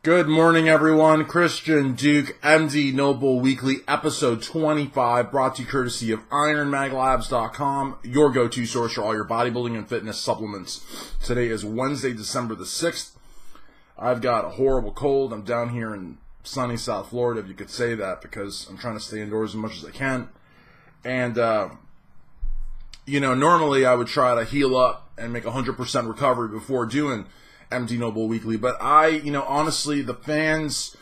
Good morning, everyone. Christian Duque, MD Noble Weekly, episode 25, brought to you courtesy of IronMagLabs.com, your go-to source for all your bodybuilding and fitness supplements. Today is Wednesday, December the 6th. I've got a horrible cold. I'm down here in sunny South Florida, if you could say that, because I'm trying to stay indoors as much as I can. And, normally I would try to heal up and make 100% recovery before doing MD Noble Weekly, but honestly, the fans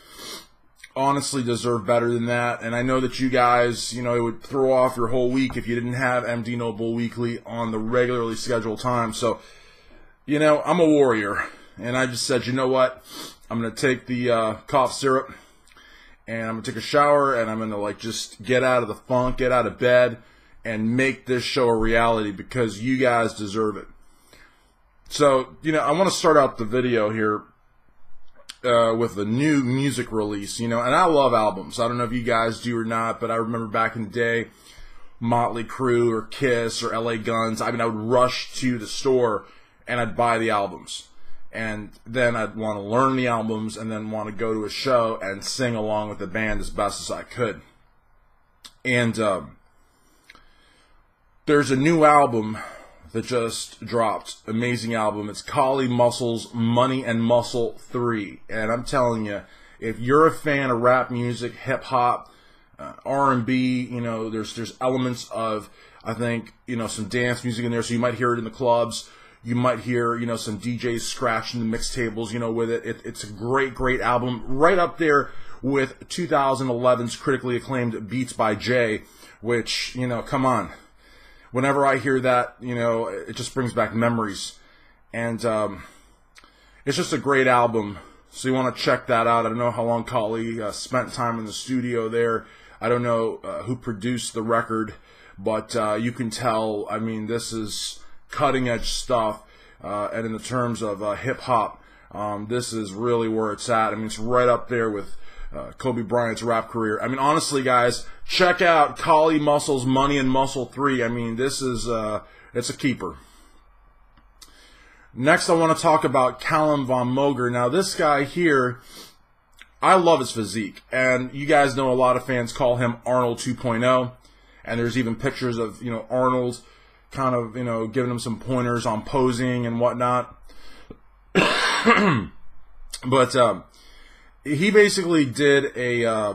honestly deserve better than that, and I know that you guys, it would throw off your whole week if you didn't have MD Noble Weekly on the regularly scheduled time. So, I'm a warrior, and I just said, you know what, I'm going to take the cough syrup, and I'm going to take a shower, and I'm going to, just get out of the funk, get out of bed, and make this show a reality, because you guys deserve it. So, I want to start out the video here with the new music release, and I love albums. I don't know if you guys do or not, but I remember back in the day, Motley Crue or Kiss or LA Guns, I would rush to the store and I'd buy the albums. And then I'd want to learn the albums and then want to go to a show and sing along with the band as best as I could. And there's a new album that just dropped. Amazing album. It's Kali Muscle's Money and Muscle 3. And I'm telling you, if you're a fan of rap music, hip-hop, R&B, there's elements of, I think, some dance music in there, so you might hear it in the clubs. You might hear, some DJs scratching the mixtables, with it. It's a great, great album. Right up there with 2011's critically acclaimed Beats by Jay, which, come on. Whenever I hear that, it just brings back memories. And it's just a great album. So you want to check that out. I don't know how long Kali spent time in the studio there. I don't know who produced the record. But you can tell, this is cutting-edge stuff. And in the terms of hip-hop, this is really where it's at. It's right up there with Kobe Bryant's rap career. Honestly, guys, check out Kali Muscle's Money and Muscle 3. This is, it's a keeper. Next, I want to talk about Callum Von Moger. Now, this guy here, I love his physique. And you guys know a lot of fans call him Arnold 2.0. And there's even pictures of, Arnold kind of, giving him some pointers on posing and whatnot. But, he basically did a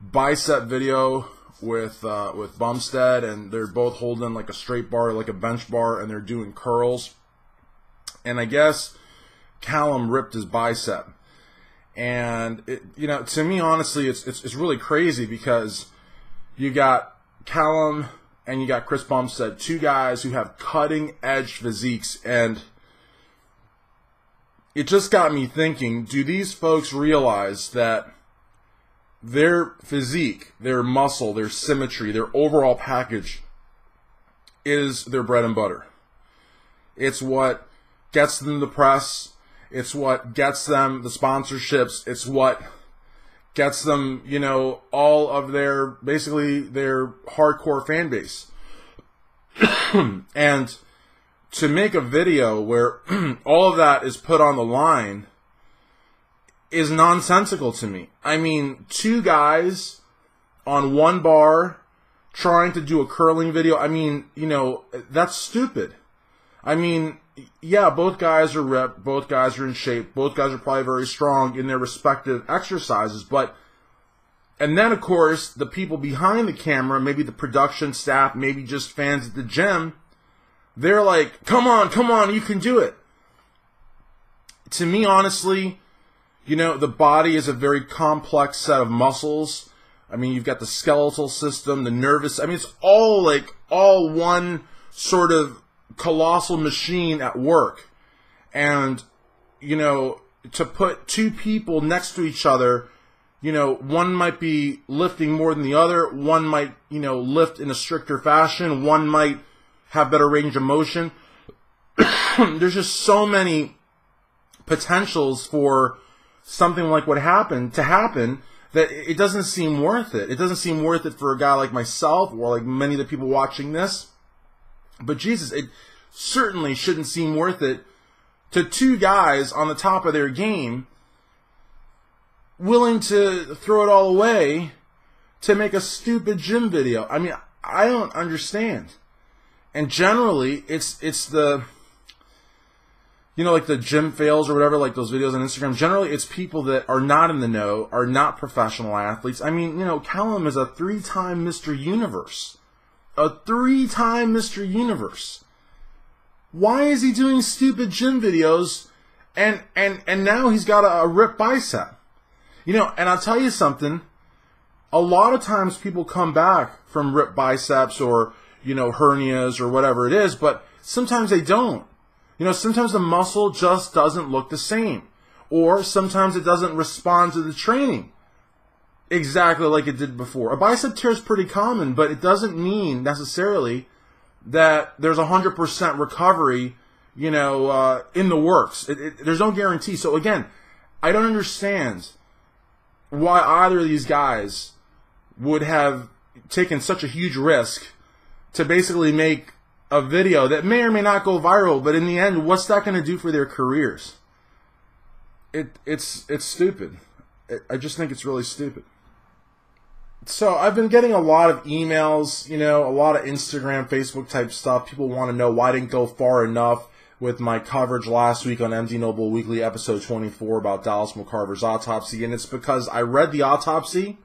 bicep video with Bumstead, and they're both holding like a straight bar, like a bench bar, and they're doing curls. And I guess Callum ripped his bicep. And to me, honestly, it's really crazy, because you got Callum and you got Chris Bumstead, two guys who have cutting edge physiques, and it just got me thinking, do these folks realize that their physique, their muscle, their symmetry, their overall package is their bread and butter? It's what gets them the press. It's what gets them the sponsorships. It's what gets them, all of their, basically, their hardcore fan base. And to make a video where all of that is put on the line is nonsensical to me. Two guys on one bar trying to do a curling video, that's stupid. Yeah, both guys are ripped, both guys are in shape, both guys are probably very strong in their respective exercises, and then, of course, the people behind the camera, maybe the production staff, maybe just fans at the gym, they're like, come on, you can do it. To me, honestly, the body is a very complex set of muscles. You've got the skeletal system, the nervous, it's all one sort of colossal machine at work. And, to put two people next to each other, one might be lifting more than the other, one might, lift in a stricter fashion, one might have better range of motion. There's just so many potentials for something like what happened to happen that it doesn't seem worth it. It doesn't seem worth it for a guy like myself or like many of the people watching this. But Jesus, it certainly shouldn't seem worth it to two guys on the top of their game willing to throw it all away to make a stupid gym video. I mean, I don't understand. And generally, it's the, you know, like the gym fails or whatever, like those videos on Instagram. Generally, it's people that are not in the know, are not professional athletes. I mean, you know, Callum is a 3-time Mr. Universe. A 3-time Mr. Universe. Why is he doing stupid gym videos and now he's got a ripped bicep? You know, and I'll tell you something. A lot of times people come back from ripped biceps or, you know, hernias or whatever it is, but sometimes they don't. You know, sometimes the muscle just doesn't look the same. Or sometimes it doesn't respond to the training exactly like it did before. A bicep tear is pretty common, but it doesn't mean necessarily that there's 100% recovery, you know, in the works. There's no guarantee. So again, I don't understand why either of these guys would have taken such a huge risk to basically make a video that may or may not go viral, but in the end, what's that going to do for their careers? It's stupid. I just think it's really stupid. So I've been getting a lot of emails, you know, a lot of Instagram, Facebook type stuff. People want to know why I didn't go far enough with my coverage last week on MD Noble Weekly, episode 24, about Dallas McCarver's autopsy. And it's because I read the autopsy,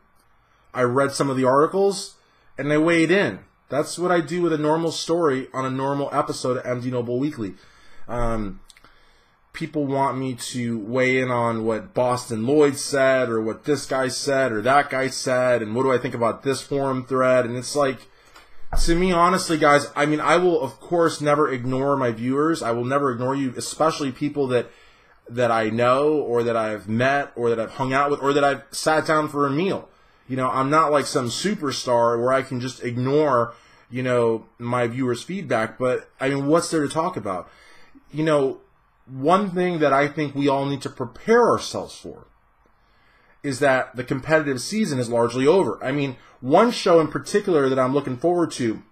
I read some of the articles, and they weighed in. That's what I do with a normal story on a normal episode of MD Noble Weekly. People want me to weigh in on what Boston Lloyd said, or what this guy said, or that guy said, and what do I think about this forum thread. And it's like, to me, honestly, guys, I mean, I will, of course, never ignore my viewers. I will never ignore you, especially people that I know, or that I've met, or that I've hung out with, or that I've sat down for a meal. You know, I'm not like some superstar where I can just ignore, you know, my viewers' feedback. But, I mean, what's there to talk about? You know, one thing that I think we all need to prepare ourselves for is that the competitive season is largely over. I mean, one show in particular that I'm looking forward to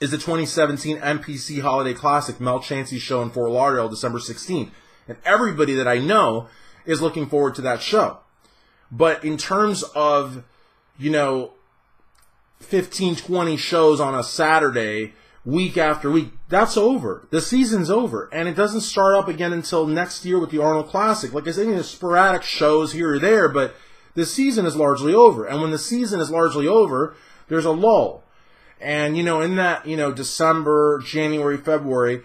is the 2017 NPC Holiday Classic, Mel Chancey's show in Fort Lauderdale, December 16th. And everybody that I know is looking forward to that show. But in terms of, you know, 15, 20 shows on a Saturday, week after week, that's over. The season's over. And it doesn't start up again until next year with the Arnold Classic. Like I said, there's sporadic shows here or there, but the season is largely over. And when the season is largely over, there's a lull. And, you know, in that, you know, December, January, February,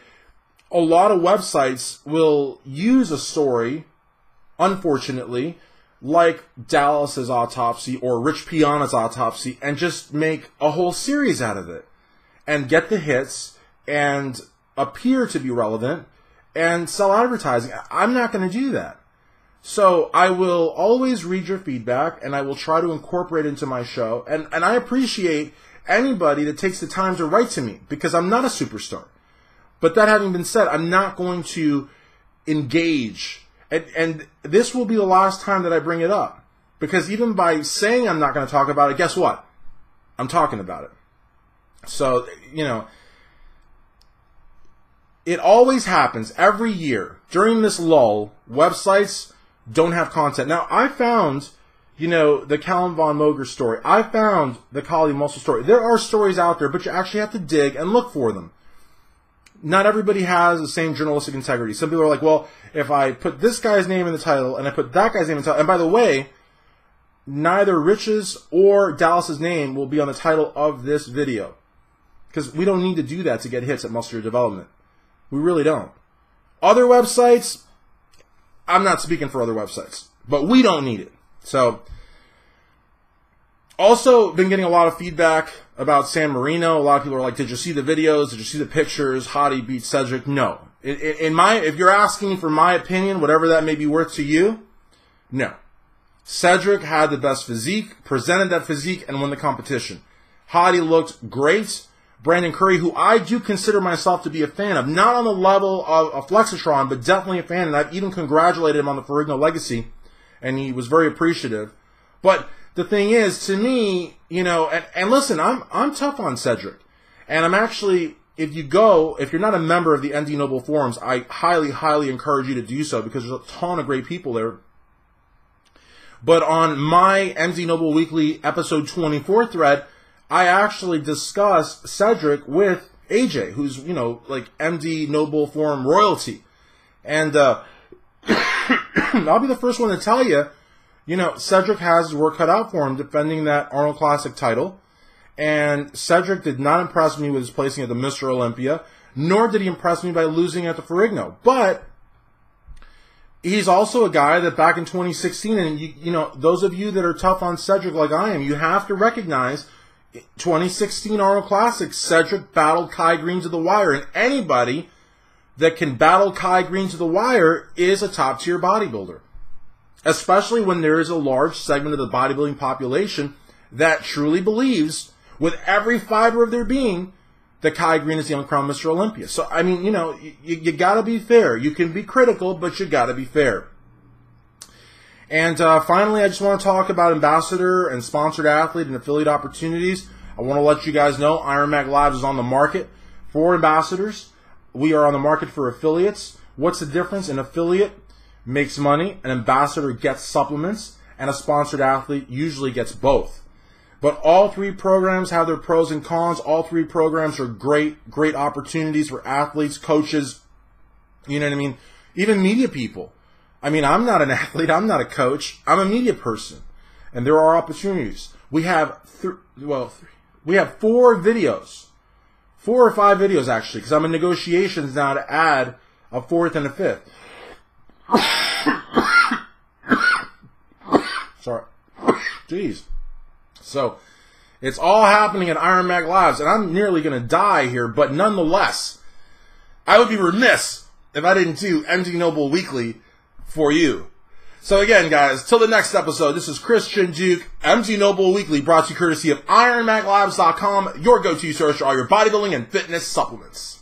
a lot of websites will use a story, unfortunately, like Dallas's autopsy or Rich Piana's autopsy, and just make a whole series out of it. And get the hits, and appear to be relevant, and sell advertising. I'm not going to do that. So I will always read your feedback, and I will try to incorporate it into my show. And I appreciate anybody that takes the time to write to me, because I'm not a superstar. But that having been said, I'm not going to engage. And this will be the last time that I bring it up. Because even by saying I'm not going to talk about it, guess what? I'm talking about it. So, you know, it always happens every year. During this lull, websites don't have content. Now, I found, you know, the Callum Von Moger story. I found the Kali Muscle story. There are stories out there, but you actually have to dig and look for them. Not everybody has the same journalistic integrity. Some people are like, well, if I put this guy's name in the title and I put that guy's name in the title, and by the way, neither Rich's or Dallas's name will be on the title of this video. Because we don't need to do that to get hits at Muscular Development. We really don't. Other websites, I'm not speaking for other websites, but we don't need it. So, also been getting a lot of feedback about San Marino. A lot of people are like, did you see the videos? Did you see the pictures? Hottie beat Cedric? No. If you're asking for my opinion, whatever that may be worth to you, no. Cedric had the best physique, presented that physique, and won the competition. Hottie looked great. Brandon Curry, who I do consider myself to be a fan of, not on the level of a Flexitron, but definitely a fan, and I've even congratulated him on the Ferrigno legacy, and he was very appreciative. But the thing is, to me, you know, and listen, I'm tough on Cedric, and I'm actually, if you're not a member of the ND Noble forums, I highly, highly encourage you to do so, because there's a ton of great people there. But on my MD Noble Weekly episode 24 thread, I actually discussed Cedric with AJ, who's, you know, like MD Noble Forum royalty. And I'll be the first one to tell you, you know, Cedric has his work cut out for him defending that Arnold Classic title. And Cedric did not impress me with his placing at the Mr. Olympia, nor did he impress me by losing at the Ferrigno. But he's also a guy that back in 2016, and you know, those of you that are tough on Cedric like I am, you have to recognize 2016 Arnold Classic, Cedric battled Kai Green to the wire, and anybody that can battle Kai Green to the wire is a top-tier bodybuilder. Especially when there is a large segment of the bodybuilding population that truly believes with every fiber of their being that Kai Green is the uncrowned Mr. Olympia. So, I mean, you know, you gotta be fair. You can be critical, but you gotta be fair. And finally, I just want to talk about ambassador and sponsored athlete and affiliate opportunities. I want to let you guys know Iron Mag Labs is on the market for ambassadors. We are on the market for affiliates. What's the difference? An affiliate makes money, an ambassador gets supplements, and a sponsored athlete usually gets both. But all three programs have their pros and cons. All three programs are great opportunities for athletes, coaches, you know what I mean? Even media people. I mean, I'm not an athlete. I'm not a coach. I'm a media person. And there are opportunities. We have we have 4 videos. 4 or 5 videos, actually, because I'm in negotiations now to add a 4th and a 5th. Sorry. Jeez. So, it's all happening at Iron Mag Labs, and I'm nearly going to die here, but nonetheless, I would be remiss if I didn't do MD Noble Weekly for you. So again, guys, till the next episode, this is Christian Duque, MD Noble Weekly, brought to you courtesy of IronMagLabs.com, your go-to source for all your bodybuilding and fitness supplements.